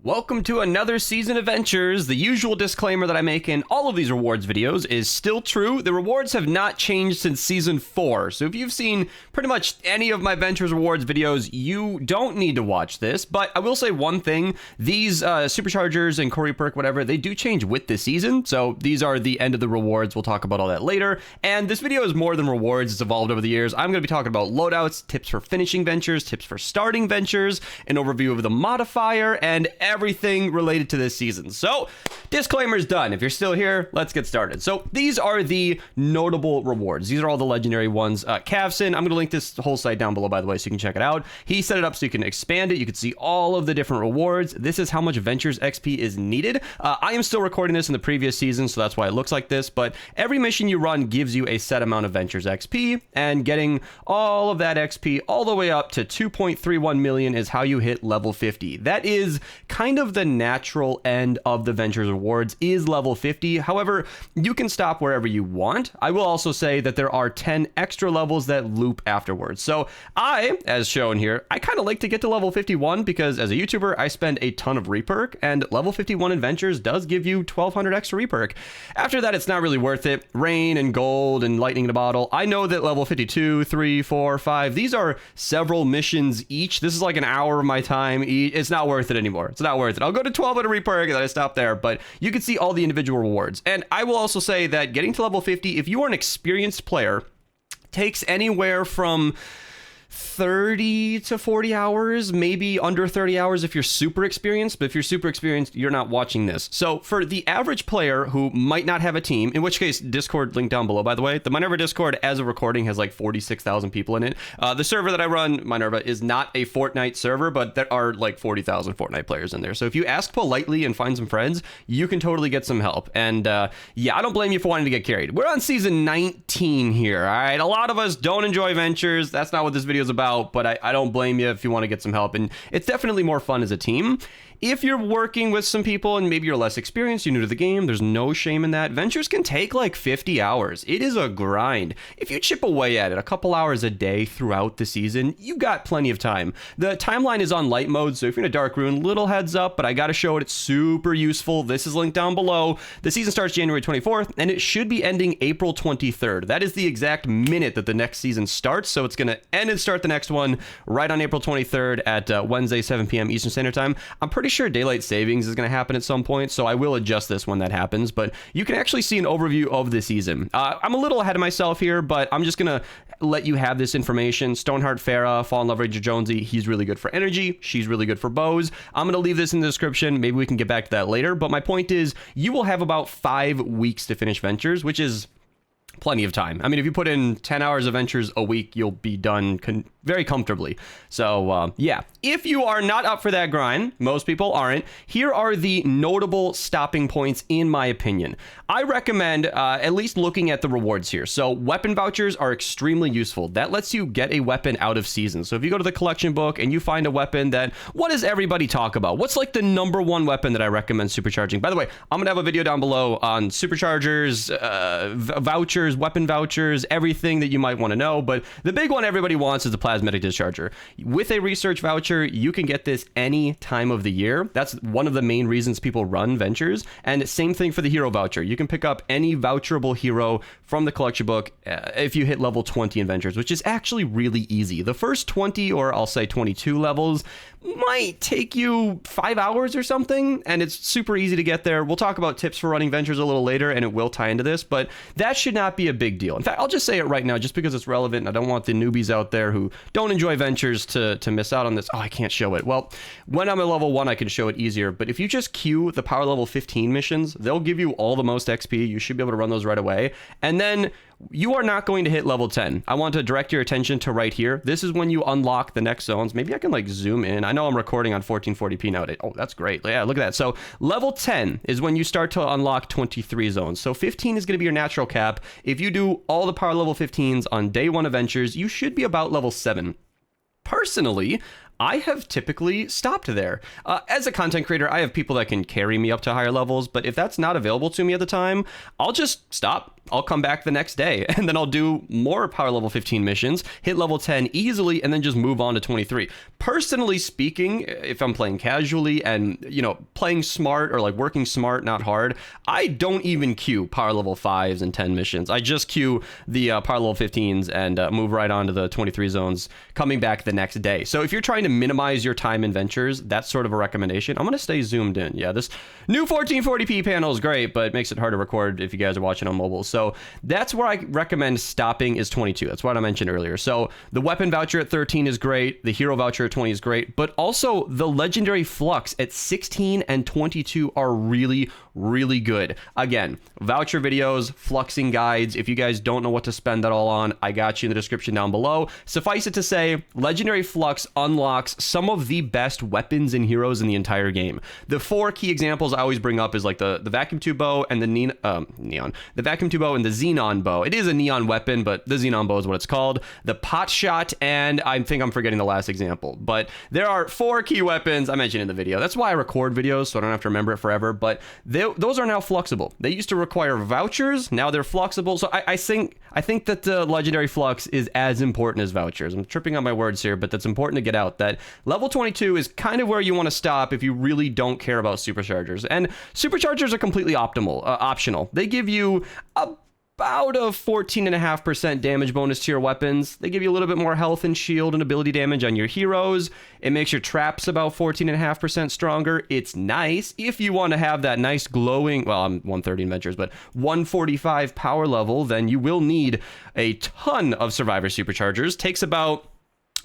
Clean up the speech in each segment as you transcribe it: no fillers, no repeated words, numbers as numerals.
Welcome to another season of Ventures. The usual disclaimer that I make in all of these rewards videos is still true. The rewards have not changed since season 4. So if you've seen pretty much any of my Ventures rewards videos, you don't need to watch this. But I will say one thing, these superchargers and Corey perk, whatever, they do change with this season. So these are the end of the rewards. We'll talk about all that later. And this video is more than rewards. It's evolved over the years. I'm going to be talking about loadouts, tips for finishing Ventures, tips for starting Ventures, an overview of the modifier, and everything related to this season. So disclaimer's done. If you're still here, let's get started. So these are the notable rewards. These are all the legendary ones. Cavson, I'm going to link this whole site down below, by the way, so you can check it out. He set it up so you can expand it. You can see all of the different rewards. This is how much Ventures XP is needed. I am still recording this in the previous season, so that's why it looks like this, but every mission you run gives you a set amount of Ventures XP, and getting all of that XP all the way up to 2.31 million is how you hit level 50. That is kind of the natural end of the Ventures rewards, is level 50. However, you can stop wherever you want. I will also say that there are 10 extra levels that loop afterwards. So I, as shown here, I kind of like to get to level 51 because as a YouTuber, I spend a ton of reperk, and level 51 in Ventures does give you 1200 extra reperk. After that, it's not really worth it. Rain and gold and lightning in a bottle. I know that level 52, 3, 4, 5, these are several missions each. This is like an hour of my time. It's not worth it anymore. It's not worth it. I'll go to 12 at a reperk and then I stop there, but you can see all the individual rewards. And I will also say that getting to level 50, if you are an experienced player, takes anywhere from 30 to 40 hours, maybe under 30 hours if you're super experienced, but if you're super experienced, you're not watching this. So for the average player who might not have a team, in which case Discord link down below, by the way, the Minerva Discord as a recording has like 46,000 people in it. The server that I run, Minerva, is not a Fortnite server, but there are like 40,000 Fortnite players in there. So if you ask politely and find some friends, you can totally get some help. And yeah, I don't blame you for wanting to get carried. We're on season 19 here, all right? A lot of us don't enjoy Ventures. That's not what this video is about, but I don't blame you if you want to get some help, and it's definitely more fun as a team. If you're working with some people and maybe you're less experienced, you're new to the game, there's no shame in that. Ventures can take like 50 hours. It is a grind. If you chip away at it a couple hours a day throughout the season, you've got plenty of time. The timeline is on light mode, so if you're in a dark rune, little heads up, but I gotta show it. It's super useful. This is linked down below. The season starts January 24th, and it should be ending April 23rd. That is the exact minute that the next season starts, so it's gonna end and start the next one right on April 23rd at Wednesday, 7 p.m. Eastern Standard Time. I'm pretty sure daylight savings is going to happen at some point, so I will adjust this when that happens, but you can actually see an overview of the season. I'm a little ahead of myself here, but I'm just going to let you have this information. Stoneheart Farah, Fall in Love Ranger Jonesy, he's really good for energy, she's really good for bows. I'm going to leave this in the description. Maybe we can get back to that later, but my point is you will have about 5 weeks to finish Ventures, which is plenty of time. I mean, if you put in 10 hours of Ventures a week, you'll be done very comfortably. So yeah, if you are not up for that grind, most people aren't, here are the notable stopping points in my opinion. I recommend at least looking at the rewards here. So weapon vouchers are extremely useful. That lets you get a weapon out of season. So if you go to the collection book and you find a weapon that, what does everybody talk about? What's like the #1 weapon that I recommend supercharging? By the way, I'm gonna have a video down below on superchargers, vouchers, weapon vouchers, everything that you might want to know, but the big one everybody wants is the plasmatic discharger. With a research voucher, you can get this any time of the year. That's one of the main reasons people run Ventures. And same thing for the hero voucher. You can pick up any voucherable hero from the collection book if you hit level 20 in Ventures, which is actually really easy. The first 20, or I'll say 22 levels, might take you 5 hours or something, and it's super easy to get there. We'll talk about tips for running Ventures a little later, and it will tie into this, but that should not be a big deal. In fact, I'll just say it right now, just because it's relevant, and I don't want the newbies out there who don't enjoy Ventures to miss out on this. Oh, I can't show it. Well, when I'm at level 1, I can show it easier, but if you just queue the power level 15 missions, they'll give you all the most XP. You should be able to run those right away, and then you are not going to hit level 10. I want to direct your attention to right here. This is when you unlock the next zones. Maybe I can like zoom in. I know I'm recording on 1440p nowadays. Oh, that's great. Yeah, look at that. So level 10 is when you start to unlock 23 zones. So 15 is going to be your natural cap. If you do all the power level 15s on day 1 of Ventures, you should be about level 7. Personally, I have typically stopped there. As a content creator, I have people that can carry me up to higher levels, but if that's not available to me at the time, I'll just stop. I'll come back the next day, and then I'll do more power level 15 missions, hit level 10 easily, and then just move on to 23. Personally speaking, if I'm playing casually and, you know, playing smart or like working smart, not hard, I don't even queue power level 5s and 10 missions. I just queue the power level 15s and move right on to the 23 zones, coming back the next day. So if you're trying to minimize your time in ventures, that's sort of a recommendation. I'm going to stay zoomed in. Yeah, this new 1440p panel is great, but it makes it hard to record if you guys are watching on mobile. So that's where I recommend stopping is 22. That's what I mentioned earlier. So the weapon voucher at 13 is great. The hero voucher at 20 is great. But also the legendary flux at 16 and 22 are really, really good. Again, voucher videos, fluxing guides. If you guys don't know what to spend that all on, I got you in the description down below. Suffice it to say, legendary flux unlocks some of the best weapons and heroes in the entire game. The 4 key examples I always bring up is like the vacuum tube bow and the neon, the vacuum tube bow and the xenon bow. It is a neon weapon, but the xenon bow is what it's called. The pot shot, and I think I'm forgetting the last example, but there are 4 key weapons I mentioned in the video. That's why I record videos, so I don't have to remember it forever, but those are now fluxible. They used to require vouchers, now they're fluxible. So I think that the legendary flux is as important as vouchers. I'm tripping on my words here, but that's important to get out, that level 22 is kind of where you want to stop if you really don't care about superchargers. And superchargers are completely optional. They give you about a 14.5% damage bonus to your weapons. They give you a little bit more health and shield and ability damage on your heroes. It makes your traps about 14.5% stronger. It's nice if you want to have that nice glowing, well, I'm 130 in ventures, but 145 power level, then you will need a ton of survivor superchargers. Takes about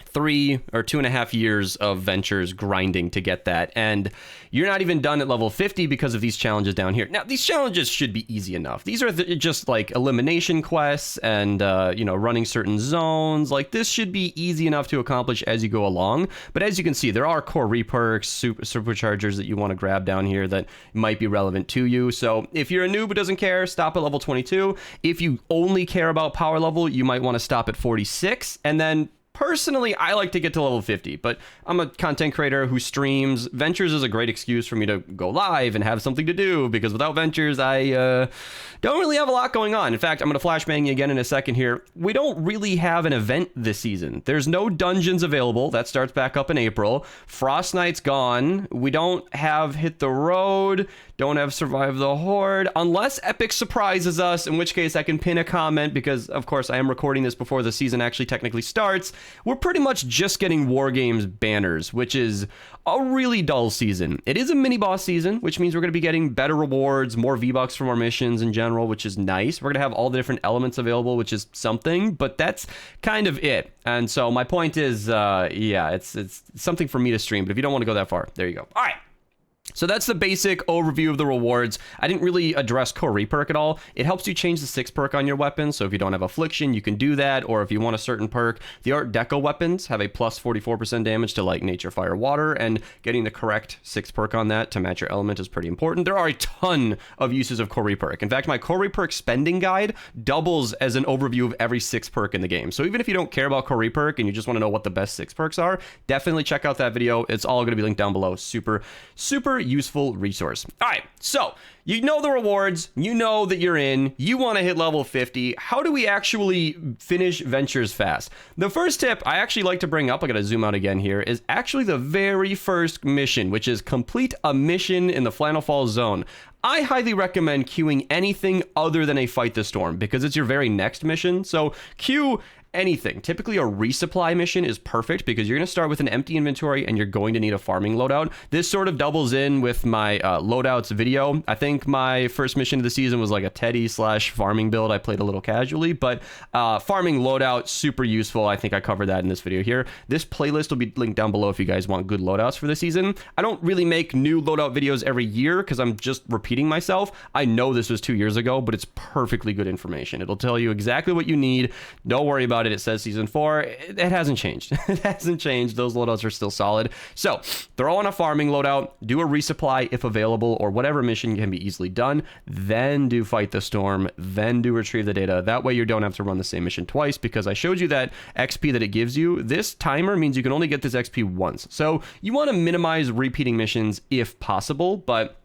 3 or 2.5 years of ventures grinding to get that, and you're not even done at level 50 because of these challenges down here. Now, these challenges should be easy enough. These are just like elimination quests and you know, running certain zones. Like, this should be easy enough to accomplish as you go along. But as you can see, there are core reperks, superchargers that you want to grab down here that might be relevant to you. So if you're a noob who doesn't care, stop at level 22. If you only care about power level, you might want to stop at 46, and then personally, I like to get to level 50, but I'm a content creator who streams. Ventures is a great excuse for me to go live and have something to do, because without Ventures, I don't really have a lot going on. In fact, I'm going to flashbang you again in a second here. We don't really have an event this season. There's no dungeons available. That starts back up in April. Frost Knight's gone. We don't have Hit the Road. Don't have Survive the Horde, unless Epic surprises us, in which case I can pin a comment, because, of course, I am recording this before the season actually technically starts. We're pretty much just getting War Games banners, which is a really dull season. It is a mini-boss season, which means we're going to be getting better rewards, more V-Bucks from our missions in general, which is nice. We're going to have all the different elements available, which is something, but that's kind of it. And so my point is, yeah, it's something for me to stream, but if you don't want to go that far, there you go. All right. So that's the basic overview of the rewards. I didn't really address core reperk at all. It helps you change the 6 perk on your weapon. So if you don't have affliction, you can do that. Or if you want a certain perk, the Art Deco weapons have a plus 44% damage to like nature, fire, water, and getting the correct 6 perk on that to match your element is pretty important. There are a ton of uses of core reperk. In fact, my core reperk spending guide doubles as an overview of every 6 perk in the game. So even if you don't care about core reperk and you just want to know what the best 6 perks are, definitely check out that video. It's all going to be linked down below. Super useful resource. All right, so you know the rewards, you know that you're in, you want to hit level 50. How do we actually finish ventures fast? The first tip I actually like to bring up, I gotta zoom out again here, is actually the very first mission, which is complete a mission in the Flannel Falls zone. I highly recommend queuing anything other than a Fight the Storm, because it's your very next mission. So queue anything. Typically a resupply mission is perfect, because you're going to start with an empty inventory and you're going to need a farming loadout. This sort of doubles in with my loadouts video. I think my first mission of the season was like a Teddy / farming build. I played a little casually, but farming loadout, super useful. I think I covered that in this video here. This playlist will be linked down below if you guys want good loadouts for this season. I don't really make new loadout videos every year because I'm just repeating myself. I know this was 2 years ago, but it's perfectly good information. It'll tell you exactly what you need. Don't worry about about it, it says season 4. It hasn't changed. It hasn't changed. Those loadouts are still solid. So throw on a farming loadout, do a resupply if available, or whatever mission can be easily done, then do fight the storm, then do retrieve the data. That way you don't have to run the same mission twice, because I showed you that XP that it gives you. This timer means you can only get this XP once. So you want to minimize repeating missions if possible, but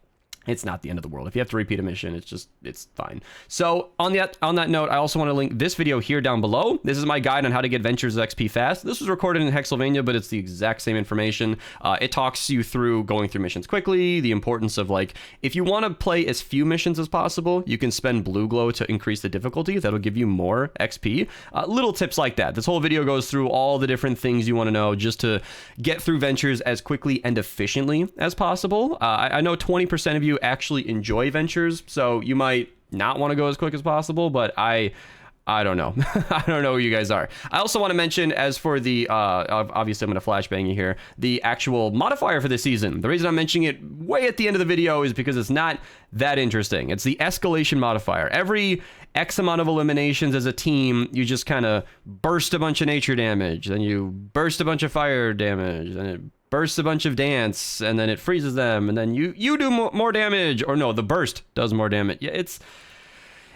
it's not the end of the world. If you have to repeat a mission, it's fine. So on that note, I also want to link this video here down below. This is my guide on how to get Ventures XP fast. This was recorded in Hexylvania, but it's the exact same information. It talks you through going through missions quickly, the importance of, like, if you want to play as few missions as possible, you can spend blue glow to increase the difficulty. That'll give you more XP. Little tips like that. This whole video goes through all the different things you want to know just to get through Ventures as quickly and efficiently as possible. I know 20% of you actually enjoy Ventures, so you might not want to go as quick as possible, but I don't know. I don't know who you guys are. I also want to mention, as for the obviously I'm going to flashbang you here, the actual modifier for this season. The reason I'm mentioning it way at the end of the video is because it's not that interesting. It's the escalation modifier. Every X amount of eliminations as a team, you just kind of burst a bunch of nature damage, then you burst a bunch of fire damage, then it bursts a bunch of dance, and then it freezes them, and then you do more damage. Or no, the burst does more damage. Yeah,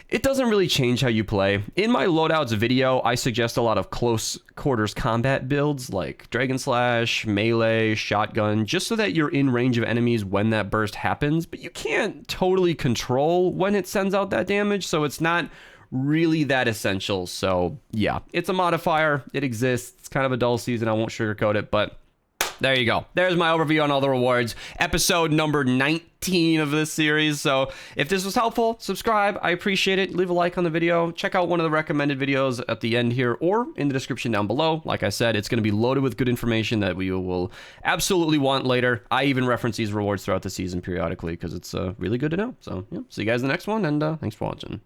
it doesn't really change how you play. In my loadouts video, I suggest a lot of close quarters combat builds like Dragon Slash, melee, shotgun, just so that you're in range of enemies when that burst happens, but you can't totally control when it sends out that damage, so it's not really that essential. So yeah, it's a modifier. It exists. It's kind of a dull season. I won't sugarcoat it, but there you go. There's my overview on all the rewards. Episode number 19 of this series. So if this was helpful, subscribe. I appreciate it. Leave a like on the video. Check out one of the recommended videos at the end here or in the description down below. Like I said, it's going to be loaded with good information that we will absolutely want later. I even reference these rewards throughout the season periodically because it's really good to know. So yeah, see you guys in the next one, and thanks for watching.